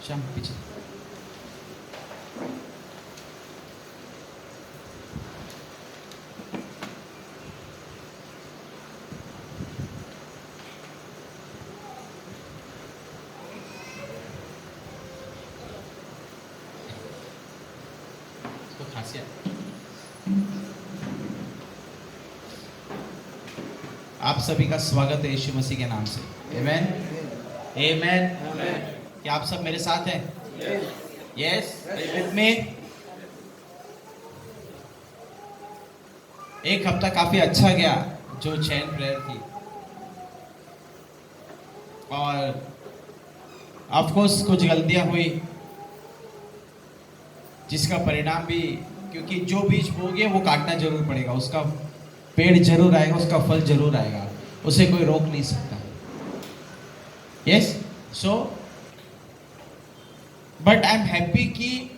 श्याम पीछे। इसको खासियत, आप सभी का स्वागत है यीशु मसीह के नाम से। आमेन आमेन। क्या आप सब मेरे साथ हैं? Yes with me. एक हफ्ता काफी अच्छा गया जो चैन प्रेयर थी, और ऑफ कोर्स कुछ गलतियां हुई जिसका परिणाम भी, क्योंकि जो बीज बोगे वो काटना जरूर पड़ेगा, उसका पेड़ जरूर आएगा, उसका फल जरूर आएगा, उसे कोई रोक नहीं सकता। Yes, so but I am happy कि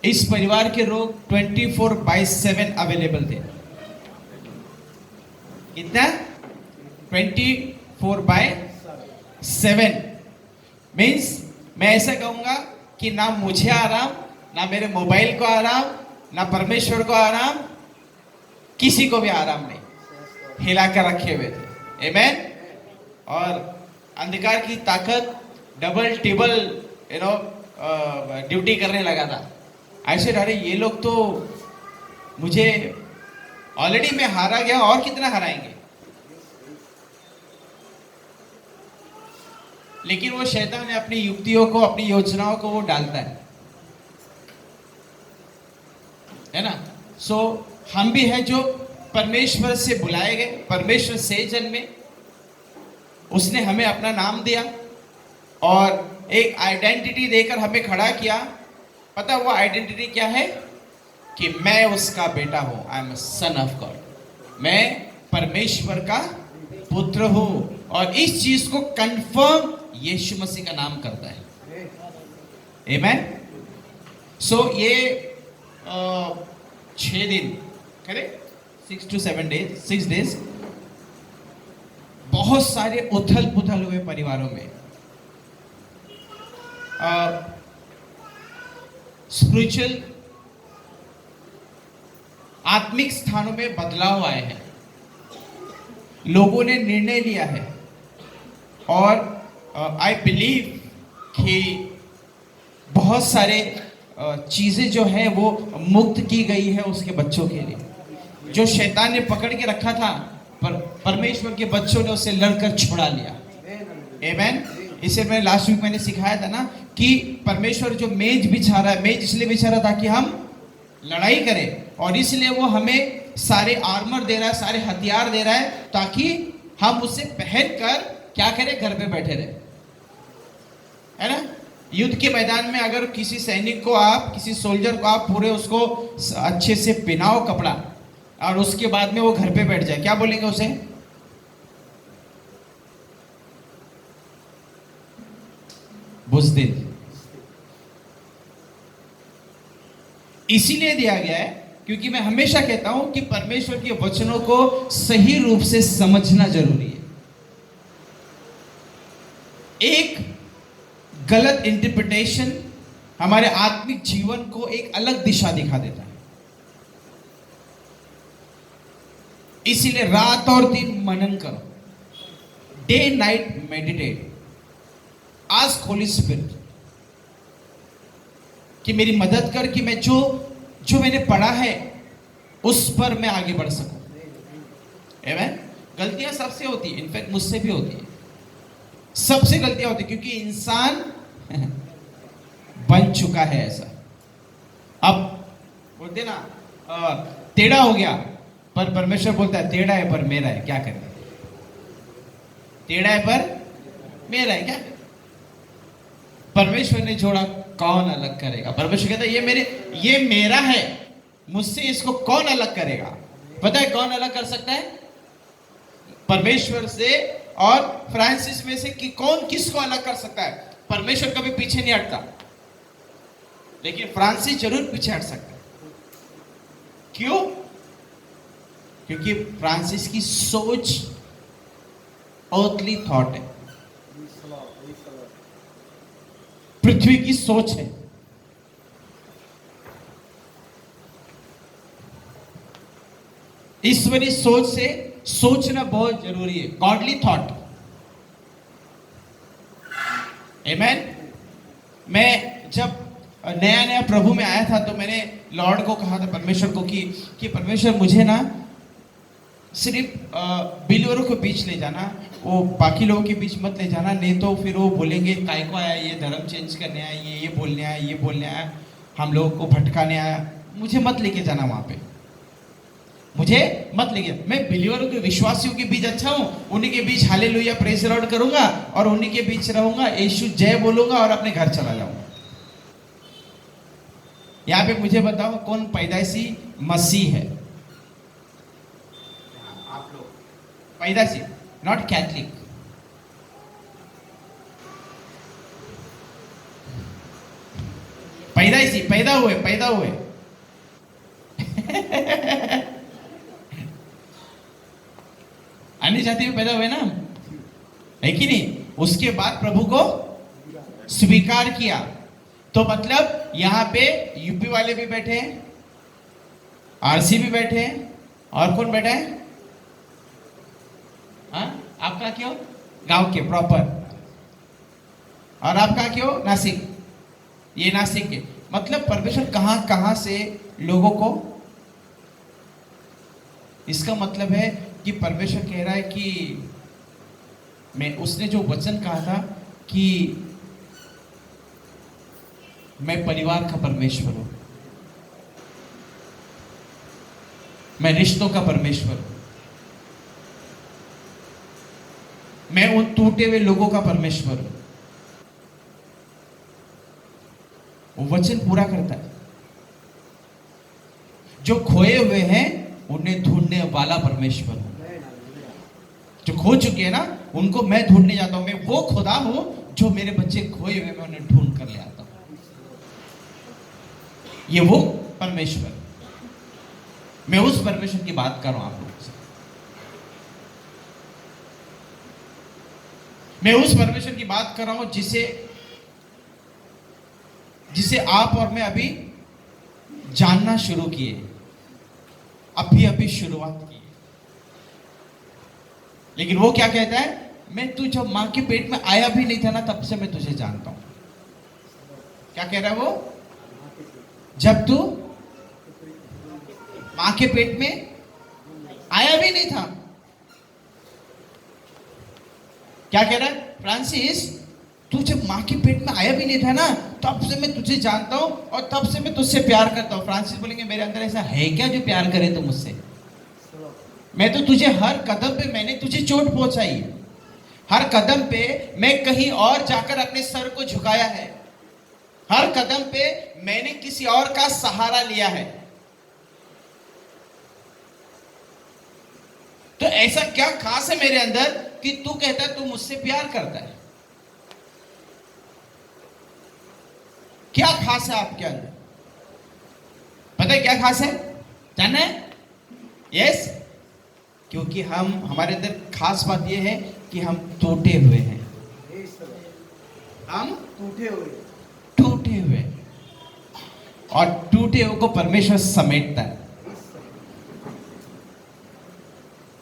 इस परिवार के लोग 24/7 अवेलेबल थे। कितना? 24/7 मीन्स मैं ऐसा कहूंगा कि ना मुझे आराम, ना मेरे मोबाइल को आराम, ना परमेश्वर को आराम, किसी को भी आराम नहीं, हिलाकर रखे हुए थे। आमेन। और अंधकार की ताकत डबल टिबल ड्यूटी करने लगा था। ऐसे अरे ये लोग तो मुझे, ऑलरेडी मैं हारा गया और कितना हराएंगे। लेकिन वो शैतान ने अपनी युक्तियों को, अपनी योजनाओं को वो डालता है ना। सो हम भी हैं जो परमेश्वर से बुलाए गए, परमेश्वर से जन्मे, उसने हमें अपना नाम दिया और एक आइडेंटिटी देकर हमें खड़ा किया। पता वो आइडेंटिटी क्या है? कि मैं उसका बेटा हूं। I am son of God, मैं परमेश्वर का पुत्र हूं। और इस चीज को कंफर्म यीशु मसीह का नाम करता है। आमेन। सो ये 6 दिन, करेक्ट, 6 to 7 days, 6 days, बहुत सारे उथल पुथल हुए परिवारों में। स्पिरिचुअल, आत्मिक स्थानों में बदलाव आए हैं, लोगों ने निर्णय लिया है, और आई बिलीव कि बहुत सारे चीजें जो है वो मुक्त की गई है उसके बच्चों के लिए। जो शैतान ने पकड़ के रखा था, पर परमेश्वर के बच्चों ने उसे लड़कर छुड़ा लिया। आमेन। इसे मैं लास्ट वीक मैंने सिखाया था ना कि परमेश्वर जो मेज बिछा रहा है, मेज इसलिए बिछा रहा ताकि हम लड़ाई करें, और इसलिए वो हमें सारे आर्मर दे रहा है, सारे हथियार दे रहा है, ताकि हम उसे पहनकर क्या करें? घर पे बैठे रहे, है ना। युद्ध के मैदान में अगर किसी सैनिक को आप, किसी सोल्जर को आप पूरे उसको अच्छे से पहनाओ कपड़ा, और उसके बाद में वो घर पे बैठ जाए, क्या बोलेंगे उसे? बुज़दिल। इसीलिए दिया गया है क्योंकि मैं हमेशा कहता हूं कि परमेश्वर के वचनों को सही रूप से समझना जरूरी है। एक गलत इंटरप्रिटेशन हमारे आत्मिक जीवन को एक अलग दिशा दिखा देता है। इसीलिए रात और दिन मनन करो, day night meditate, ask Holi spirit कि मेरी मदद कर कि मैं जो मैंने पढ़ा है उस पर मैं आगे बढ़ सकूं। आमेन। गलतियां सबसे होती है, इनफैक्ट मुझसे भी होती है, सबसे गलतियां होती है, क्योंकि इंसान बन चुका है ऐसा। अब बोलते ना टेढ़ा हो गया, पर परमेश्वर बोलता है टेढ़ा है पर मेरा है, क्या करें? टेढ़ा है पर मेरा है, क्या करें? परमेश्वर ने जोड़ा, कौन अलग करेगा? परमेश्वर कहता है ये मेरा है, मुझसे इसको कौन अलग करेगा? पता है कौन अलग कर सकता है? परमेश्वर से और फ्रांसिस में से कि कौन किसको अलग कर सकता है? परमेश्वर कभी पीछे नहीं हटता, लेकिन फ्रांसिस जरूर पीछे हट सकता है। क्यों? क्योंकि फ्रांसिस की सोच अर्थली थॉट है। पृथ्वी की सोच है। ईश्वरीय सोच से सोचना बहुत जरूरी है, गॉडली थॉट। आमेन। मैं जब नया नया प्रभु में आया था तो मैंने लॉर्ड को कहा था, परमेश्वर को, कि परमेश्वर मुझे ना सिर्फ बिलीवरों के बीच ले जाना, वो बाकी लोगों के बीच मत ले जाना, नहीं तो फिर वो बोलेंगे काय को आया ये, धर्म चेंज करने आया ये बोलने आया, ये बोलने आया, हम लोगों को भटकाने आया। मुझे मत लेके जाना वहां पे, मुझे मत लेके। मैं बिलीवरों के, विश्वासियों के बीच अच्छा हूं, उन्हीं के बीच हालेलुया प्रेज लॉर्ड करूंगा और उन्हीं के बीच रहूंगा, यीशु जय बोलूंगा और अपने घर चला जाऊंगा। यहां पे मुझे बताओ कौन पैदाइशी मसीह है? आप लोग पैदाइशी, नॉट कैथलिक। पैदाइशी, पैदा हुए, पैदा हुए। अन्य जाति में पैदा हुए ना, है कि नहीं? उसके बाद प्रभु को स्वीकार किया। तो मतलब यहां पे यूपी वाले भी बैठे हैं, आरसी भी बैठे हैं, और कौन बैठा है? हाँ, आपका क्यों? गांव के प्रॉपर। और आपका क्यों? नासिक। ये नासिक के। मतलब परमेश्वर कहां कहां से लोगों को, इसका मतलब है कि परमेश्वर कह रहा है कि मैं, उसने जो वचन कहा था कि मैं परिवार का परमेश्वर हूं, मैं रिश्तों का परमेश्वर हूं, मैं उन टूटे हुए लोगों का परमेश्वर हूं। वो वचन पूरा करता है। जो खोए हुए हैं उन्हें ढूंढने वाला परमेश्वर हूं। जो खो चुके हैं ना, उनको मैं ढूंढने जाता हूं। मैं वो खुदा हूं जो मेरे बच्चे खोए हुए, मैं उन्हें ढूंढ कर ले आता हूं। ये वो परमेश्वर। मैं उस परमेश्वर की बात कर रहा हूं आप लोगों से। मैं उस परमेश्वर की बात कर रहा हूं जिसे आप और मैं अभी जानना शुरू किए, अभी शुरुआत की। लेकिन वो क्या कहता है? मैं तू जब मां के पेट में आया भी नहीं था ना, तब से मैं तुझे जानता हूं। क्या कह रहा है वो? जब तू मां के पेट में आया भी नहीं था। क्या कह रहा है फ्रांसिस? तू जब मां के पेट में आया भी नहीं था ना, तब से मैं तुझे जानता हूं और तब से मैं तुझसे प्यार करता हूं। फ्रांसिस बोलेंगे मेरे अंदर ऐसा है क्या जो प्यार करे तू मुझसे? मैं तो तुझे हर कदम पे मैंने तुझे चोट पहुंचाई, हर कदम पे मैं कहीं और जाकर अपने सर को झुकाया है, हर कदम पे मैंने किसी और का सहारा लिया है। तो ऐसा क्या खास है मेरे अंदर कि तू कहता है तू मुझसे प्यार करता है? क्या खास है आपके अंदर? पता है क्या खास है? जानना है? यस। क्योंकि हमारे अंदर खास बात यह है कि हम टूटे हुए हैं। हम टूटे हुए और टूटे हुए को परमेश्वर समेटता है।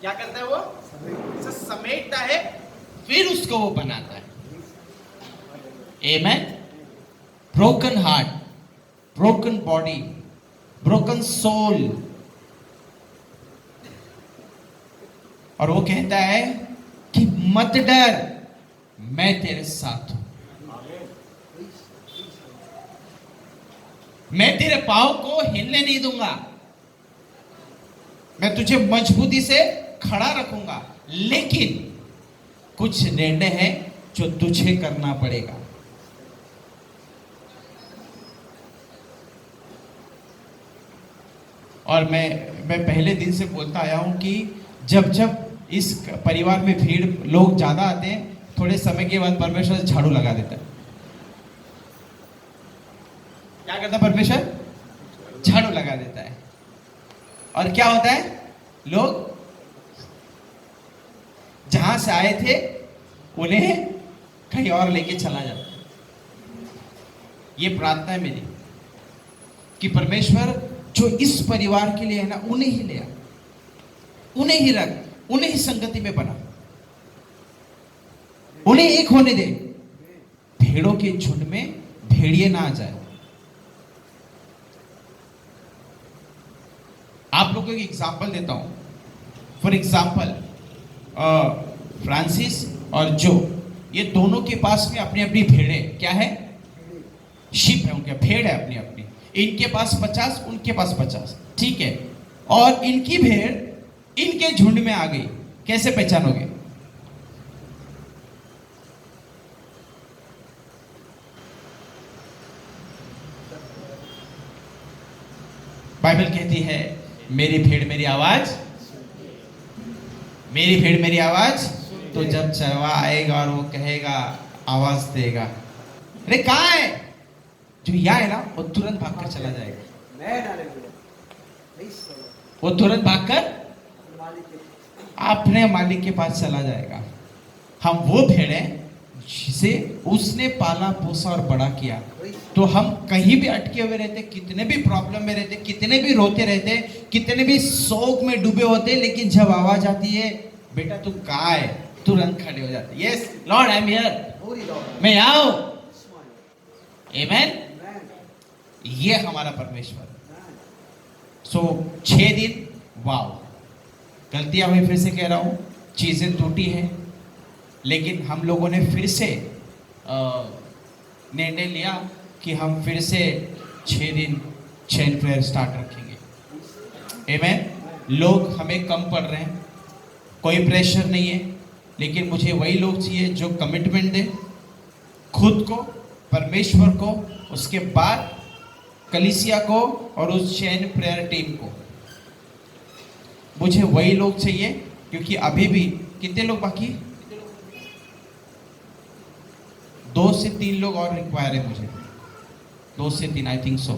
क्या करता है वो? समेटता है, फिर उसको वो बनाता है। Amen. Broken heart, broken body, broken soul. और वो कहता है कि मत डर, मैं तेरे साथ हूं। मैं तेरे पांव को हिलने नहीं दूंगा, मैं तुझे मजबूती से खड़ा रखूंगा। लेकिन कुछ निर्णय है जो तुझे करना पड़ेगा। और मैं पहले दिन से बोलता आया हूं कि जब इस परिवार में भीड़ लोग ज्यादा आते हैं, थोड़े समय के बाद परमेश्वर झाड़ू लगा देता है। क्या करता है परमेश्वर? झाड़ू लगा देता है। और क्या होता है? लोग जहां से आए थे उन्हें कहीं और लेके चला जाता है। ये प्रार्थना है मेरी कि परमेश्वर जो इस परिवार के लिए है ना, उन्हें ही ले आ, उन्हें ही रख, उन्हें ही संगति में बना, उन्हें एक होने दे। भेड़ों के झुंड में भेड़िए ना आ जाए। आप लोगों को एक एग्जाम्पल देता हूं। फॉर एग्जाम्पल फ्रांसिस और जो, ये दोनों के पास में अपनी अपनी भेड़े क्या है, शिप है, उनके भेड़ है अपनी अपनी। इनके पास 50, उनके पास 50, ठीक है। और इनकी भेड़ इनके झुंड में आ गई, कैसे पहचानोगे? बाइबल कहती है मेरी भेड़ मेरी आवाज, मेरी भेड़ मेरी आवाज। तो जब चरवा आएगा और वो कहेगा, आवाज देगा, अरे कहाँ है, जो यहाँ है ना, वो तुरंत भागकर चला जाएगा। वो तुरंत भागकर अपने मालिक के पास चला जाएगा। हम वो भेड़ हैं जिसे उसने पाला पोसा और बड़ा किया। तो हम कहीं भी अटके हुए रहते, कितने भी प्रॉब्लम में रहते, कितने भी रोते रहते, कितने भी शोक में डूबे होते, लेकिन जब आवाज आती है, बेटा तू कहाँ है, तुरंत खड़े हो जाते। Yes Lord, I am here, मैं यहाँ हूं। आमेन। ये हमारा परमेश्वर। सो 6 दिन, वाओ, गलतियां हुई, फिर से कह रहा हूं, चीजें टूटी हैं, लेकिन हम लोगों ने फिर से निर्णय लिया कि हम फिर से 6 दिन चेन प्रेयर स्टार्ट रखेंगे। आमेन। लोग हमें कम पड़ रहे हैं, कोई प्रेशर नहीं है, लेकिन मुझे वही लोग चाहिए जो कमिटमेंट दे खुद को, परमेश्वर को, उसके बाद कलीसिया को और उस चेन प्रेयर टीम को। मुझे वही लोग चाहिए, क्योंकि अभी भी कितने लोग बाकी, 2 से 3 लोग और रिक्वायर है मुझे, 2 से 3, आई थिंक सो।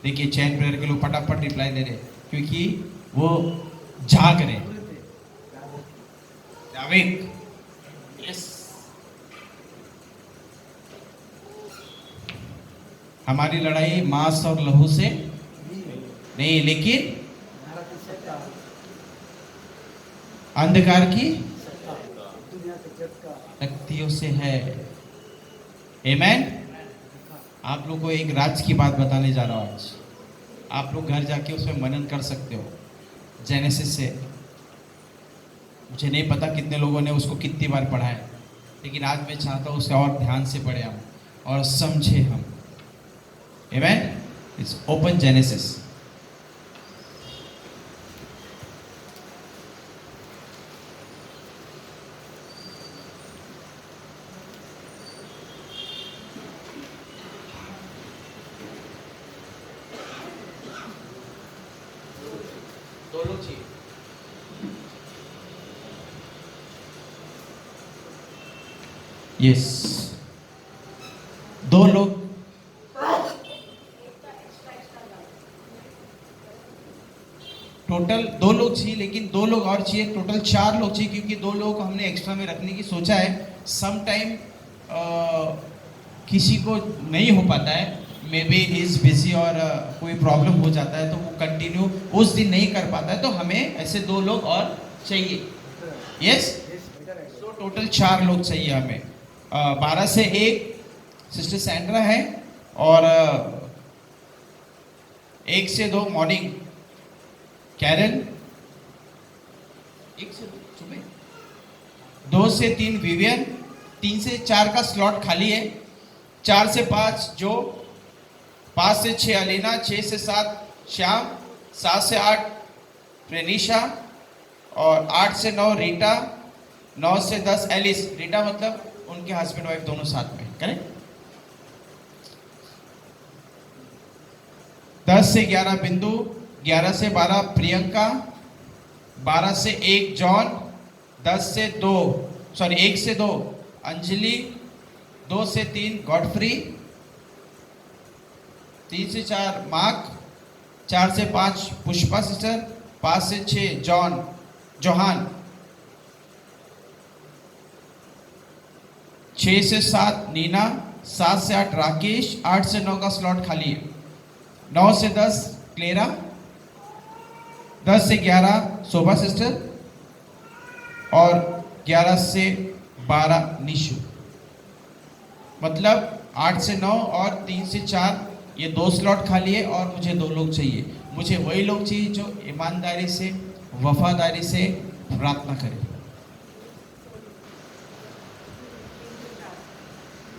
देखिए चैन प्रेयर के लोग फटाफट रिप्लाई दे रहे, क्योंकि वो जाग रहे। यस, हमारी लड़ाई मांस और लहू से नहीं, लेकिन अंधकार की शक्तियों से है। आमेन। आप लोगों को एक राज की बात बताने जा रहा हूं आज। आप लोग घर जाके उसमें मनन कर सकते हो, जेनेसिस से। मुझे नहीं पता कितने लोगों ने उसको कितनी बार पढ़ा है, लेकिन आज मैं चाहता हूँ उसे और ध्यान से पढ़े हम और समझे हम। Amen. It's open Genesis. Yes, 2 लोग, टोटल 2 लोग चाहिए, लेकिन 2 लोग और चाहिए, टोटल 4 लोग चाहिए, क्योंकि 2 लोगों को हमने एक्स्ट्रा में रखने की सोचा है। सम टाइम किसी को नहीं हो पाता है, मे बी इज बिजी और कोई प्रॉब्लम हो जाता है, तो वो कंटिन्यू उस दिन नहीं कर पाता है, तो हमें ऐसे 2 लोग और चाहिए। यस, तो टोटल 4 लोग चाहिए हमें। 12 से 1 सिस्टर सैंड्रा है, और 1 से 2 मॉर्निंग कैरल, 1 से 2 सुबह, 2 से 3 विवियन, 3 से 4 का स्लॉट खाली है, 4 से 5 जो, 5 से 6 अलीना, 6 से 7 श्याम, 7 से 8 प्रेनिशा, और 8 से 9 रीटा, 9 से 10 एलिस। रीटा मतलब उनके हस्बैंड वाइफ दोनों साथ में, करेक्ट। 10 से 11 बिंदु, 11 से 12 प्रियंका, 12 से 1 जॉन, 1 से 2 अंजलि, 2 से 3 गॉडफ्री, 3 से 4 मार्क, 4 से 5 पुष्पा सिस्टर, 5 से 6 जोहान, 6 से 7 नीना, 7 से 8 राकेश, 8 से 9 का स्लॉट खाली है, 9 से 10 क्लेरा, 10 से 11 शोभा सिस्टर और 11 से 12 निशु। मतलब 8 से 9 और 3 से 4 ये 2 स्लॉट खाली है और मुझे 2 लोग चाहिए। मुझे वही लोग चाहिए जो ईमानदारी से, वफादारी से प्रार्थना करें।